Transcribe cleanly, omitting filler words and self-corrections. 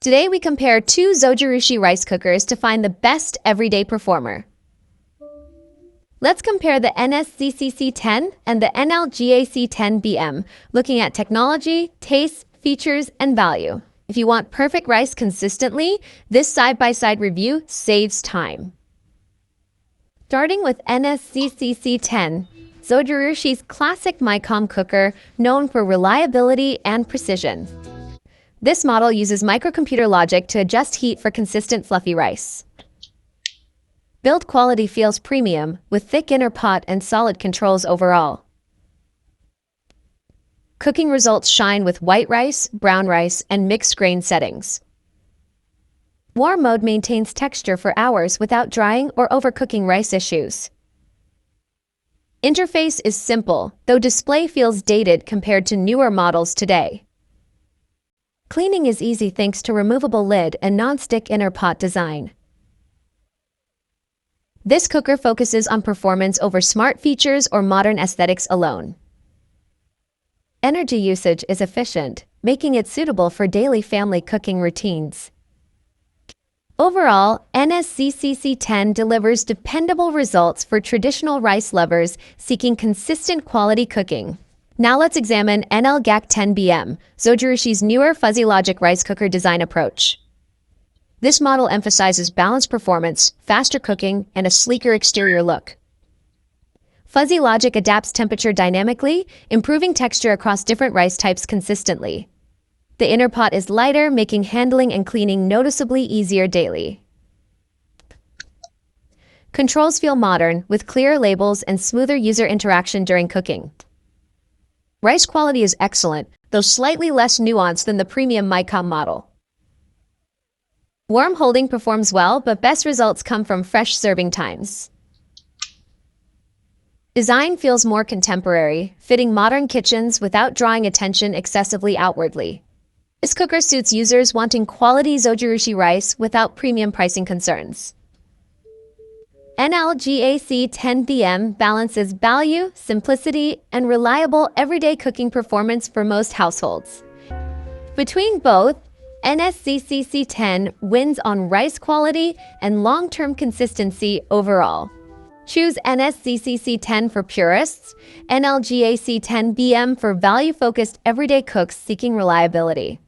Today we compare two Zojirushi rice cookers to find the best everyday performer. Let's compare the NS-ZCC10 and the NL-GAC10BM, looking at technology, taste, features, and value. If you want perfect rice consistently, this side-by-side review saves time. Starting with NS-ZCC10, Zojirushi's classic Micom cooker, known for reliability and precision. This model uses microcomputer logic to adjust heat for consistent fluffy rice. Build quality feels premium, with thick inner pot and solid controls overall. Cooking results shine with white rice, brown rice, and mixed grain settings. Warm mode maintains texture for hours without drying or overcooking rice issues. Interface is simple, though display feels dated compared to newer models today. Cleaning is easy thanks to removable lid and non-stick inner pot design. This cooker focuses on performance over smart features or modern aesthetics alone. Energy usage is efficient, making it suitable for daily family cooking routines. Overall, NS-ZCC10 delivers dependable results for traditional rice lovers seeking consistent quality cooking. Now let's examine NL-GAC10BM, Zojirushi's newer fuzzy logic rice cooker design approach. This model emphasizes balanced performance, faster cooking, and a sleeker exterior look. Fuzzy logic adapts temperature dynamically, improving texture across different rice types consistently. The inner pot is lighter, making handling and cleaning noticeably easier daily. Controls feel modern, with clearer labels and smoother user interaction during cooking. Rice quality is excellent, though slightly less nuanced than the premium Micom model. Warm holding performs well, but best results come from fresh serving times. Design feels more contemporary, fitting modern kitchens without drawing attention excessively outwardly. This cooker suits users wanting quality Zojirushi rice without premium pricing concerns. NL-GAC10BM balances value, simplicity, and reliable everyday cooking performance for most households. Between both, NS-ZCC10 wins on rice quality and long-term consistency overall. Choose NS-ZCC10 for purists, NL-GAC10BM for value-focused everyday cooks seeking reliability.